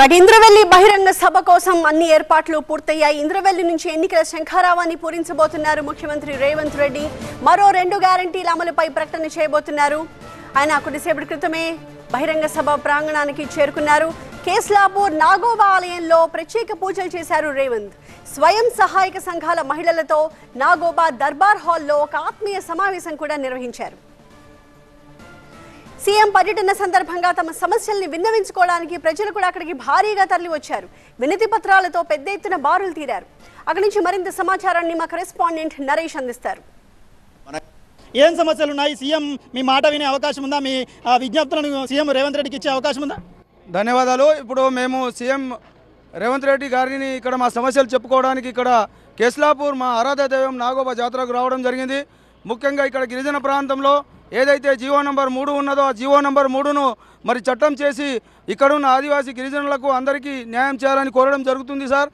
ఇంద్రవెల్లి బహిరంగ సభ కోసం అన్ని ఏర్పాట్లు పూర్తయ్యాయి. ఇంద్రవెల్లి నుంచి ఎన్నికల శంఖారావాన్ని పూరించబోతున్నారు ముఖ్యమంత్రి రేవంత్ రెడ్డి. మరో 2 గ్యారంటీల అమలుపై ప్రకటన చేయబోతున్నారు. ఆయన కొద్దిసేపటి క్రితమే బహిరంగ సభ ప్రాంగణానికి చేరుకున్నారు. కేస్లాపూర్ నాగోబా ఆలయంలో ప్రత్యేక పూజలు చేశారు రేవంత్. స్వయం సహాయక సంఘాల మహిళలతో నాగోబా దర్బార్ హాల్లో ఒక ఆత్మీయ సమావేశం కూడా నిర్వహించారు. సీఎం పర్యటన సందర్భంగా తమ సమస్యల్ని విన్నవించుకోవడానికి ప్రజలు కూడా అక్కడికి భారీగా తరలి వచ్చారు. వినతి పత్రాలతో పెద్ద ఎత్తున బారులు తీరారు. అక్కడి నుంచి మరింత సమాచారాన్ని మా కరెస్పాండెంట్ నరేష్ అందిస్తారు. ఏం సమస్యలు ఉన్నాయి? సీఎం మీ మాట వినే అవకాశం ఉందా? మీ విజ్ఞప్తులను సీఎం రేవంత్ రెడ్డికి ఇచ్చే అవకాశం ఉందా? ధన్యవాదాలు. ఇప్పుడు మేము సీఎం రేవంత్ రెడ్డి గారిని ఇక్కడ మా సమస్యలు చెప్పుకోవడానికి ఇక్కడ కేస్లాపూర్ మా ఆరాధ్య దైవం నాగోబా జాతరకు రావడం జరిగింది. ముఖ్యంగా ఇక్కడ గిరిజన ప్రాంతంలో ఏదైతే జీవో నంబర్ 3 ఉన్నదో ఆ జీవో నంబర్ 3ను మరి చట్టం చేసి ఇక్కడున్న ఆదివాసీ గిరిజనులకు అందరికీ న్యాయం చేయాలని కోరడం జరుగుతుంది సార్.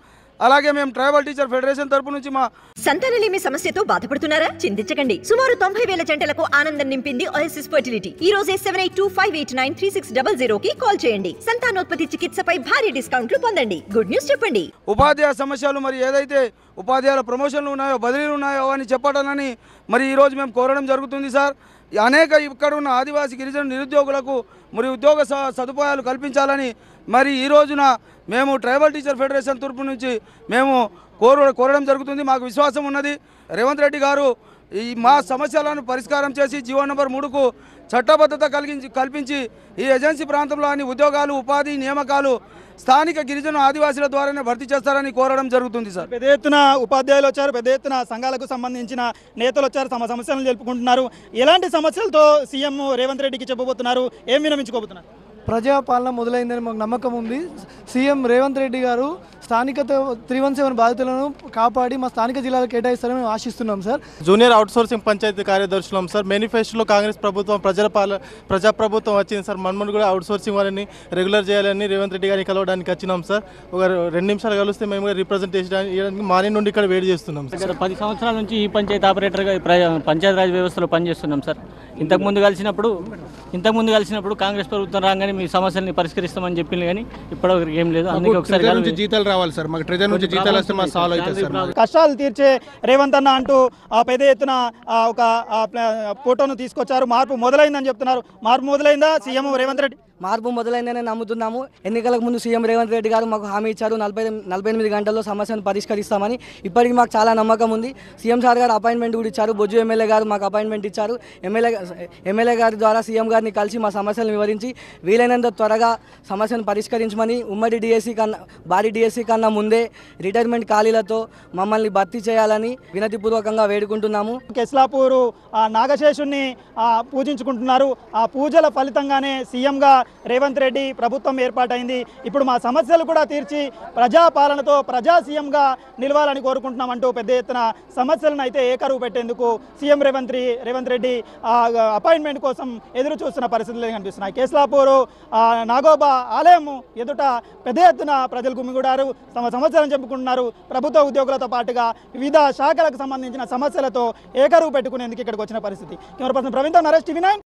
అలాగే మేము ట్రైబల్ టీచర్ ఫెడరేషన్ తరపు నుంచి మా సంతానలేమి సమస్యతో బాధపడుతున్నారా? చింతించకండి. సుమారు 90,000 జంటలకు ఆనందం నింపింది ఓఎస్ఎస్ ఫర్టిలిటీ. ఈ రోజే 7825893600 కి కాల్ చేయండి. సంతానోత్పత్తి చికిత్సపై భారీ డిస్కౌంట్లు పొందండి. గుడ్ న్యూస్ చెప్పండి. ఉపాధ్యాయ సమస్యలు మరి ఏదైతే ఉపాధ్యాయుల ప్రమోషన్లు ఉన్నాయో బదిలీలు ఉన్నాయో అని చెప్పడాలని మరి ఈరోజు మేము కోరడం జరుగుతుంది సార్. అనేక ఇక్కడ ఉన్న ఆదివాసీ గిరిజన నిరుద్యోగులకు మరి ఉద్యోగ సదుపాయాలు కల్పించాలని మరి ఈ రోజున మేము ట్రైబల్ టీచర్ ఫెడరేషన్ తరపు నుంచి మేము కోరడం జరుగుతుంది. మాకు విశ్వాసం ఉన్నది రేవంత్ రెడ్డి గారు ఈ మా సమస్యలను పరిష్కారం చేసి జీవో నంబర్ 3కు చట్టబద్ధత కల్పించి ఈ ఏజెన్సీ ప్రాంతంలో అన్ని ఉద్యోగాలు ఉపాధి నియామకాలు స్థానిక గిరిజన ఆదివాసీల ద్వారానే భర్తీ చేస్తారని కోరడం జరుగుతుంది సార్. పెద్ద ఎత్తున ఉపాధ్యాయులు వచ్చారు, పెద్ద ఎత్తున సంఘాలకు సంబంధించిన నేతలు వచ్చారు, తమ సమస్యలను తెలుపుకుంటున్నారు. ఎలాంటి సమస్యలతో సీఎం రేవంత్ రెడ్డికి చెప్పబోతున్నారు? ఏం విన్నవించుకోబోతున్నారు? ప్రజాపాలన మొదలైందని మాకు నమ్మకం ఉంది. సీఎం రేవంత్ రెడ్డి గారు స్థానిక 317 బాధితులను కాపాడి మా స్థానిక జిల్లాలో కేటాయిస్తారని మేము ఆశిస్తున్నాం సార్. జూనియర్ అవుట్సోర్సింగ్ పంచాయతీ కార్యదర్శులం సార్. మేనిఫెస్టోలో కాంగ్రెస్ ప్రభుత్వం ప్రజాప్రభుత్వం వచ్చింది సార్. మనమని కూడా అవుట్సోర్సింగ్ వాళ్ళని రెగ్యులర్ చేయాలని రేవంత్ రెడ్డి గారిని కలవడానికి వచ్చినాం సార్. ఒక 2 నిమిషాలు కలిస్తే మేము రిప్రజెంటేషన్ ఇవ్వడానికి మార్నింగ్ నుండి ఇక్కడ వెయిట్ చేస్తున్నాం సార్. 10 సంవత్సరాల నుంచి ఈ పంచాయతీ ఆపరేటర్గా పంచాయతీరాజ్ వ్యవస్థలో పనిచేస్తున్నాం సార్. ఇంతకుముందు కలిసినప్పుడు కాంగ్రెస్ ప్రభుత్వం రాగానే మీ సమస్యల్ని పరిష్కరిస్తామని చెప్పింది, కానీ ఇప్పటివరకు ఏం లేదు. అందుకే ఒకసారి జీతాలు రావాలి సార్. మాకు ట్రెజర్ నుంచి జీతాలు వస్తే మాకు సాల్వ్ అవుతుంది సార్. కష్టాలు తీర్చే రేవంత్ అన్న అంటూ పెద్ద ఎత్తున ఒక ఫోటోను తీసుకొచ్చారు. మార్పు మొదలైందని చెప్తున్నారు. మార్పు మొదలైందా? సీఎం రేవంత్ రెడ్డి మార్పు మొదలైందని నమ్ముతున్నాము. ఎన్నికలకు ముందు సీఎం రేవంత్ రెడ్డి గారు మాకు హామీ ఇచ్చారు 48 గంటల్లో సమస్యను పరిష్కరిస్తామని. ఇప్పటికి మాకు చాలా నమ్మకం ఉంది. సీఎం సార్ గారు అపాయింట్మెంట్ కూడా ఇచ్చారు. బొజ్జు ఎమ్మెల్యే గారు మాకు అపాయింట్మెంట్ ఇచ్చారు. ఎమ్మెల్యే గారి ద్వారా సీఎం గారిని కలిసి మా సమస్యలను వివరించి వీలైనంత త్వరగా సమస్యను పరిష్కరించమని ఉమ్మడి భారీ డిఎస్సీ కన్నా ముందే రిటైర్మెంట్ ఖాళీలతో మమ్మల్ని భర్తీ చేయాలని వినతిపూర్వకంగా వేడుకుంటున్నాము. కేస్లాపూరు నాగశేషుని పూజించుకుంటున్నారు. ఆ పూజల ఫలితంగానే సీఎంగా రేవంత్ రెడ్డి ప్రభుత్వం ఏర్పాటైంది. ఇప్పుడు మా సమస్యలు కూడా తీర్చి ప్రజాపాలనతో ప్రజా సీఎంగా నిలవాలని కోరుకుంటున్నామంటూ పెద్ద ఎత్తున సమస్యలను అయితే ఏకరువు పెట్టేందుకు సీఎం రేవంత్ రెడ్డి అపాయింట్మెంట్ కోసం ఎదురు చూస్తున్న పరిస్థితులు కనిపిస్తున్నాయి. కేస్లాపూరు నాగోబా ఆలయం ఎదుట పెద్ద ఎత్తున ప్రజలు గుమిగూడారు, తమ సమస్యలను చెప్పుకుంటున్నారు. ప్రభుత్వ ఉద్యోగులతో పాటుగా వివిధ శాఖలకు సంబంధించిన సమస్యలతో ఏకరువు పెట్టుకునేందుకు ఇక్కడికి వచ్చిన పరిస్థితి. Camera person ప్రవీణ్తో Naresh, TV9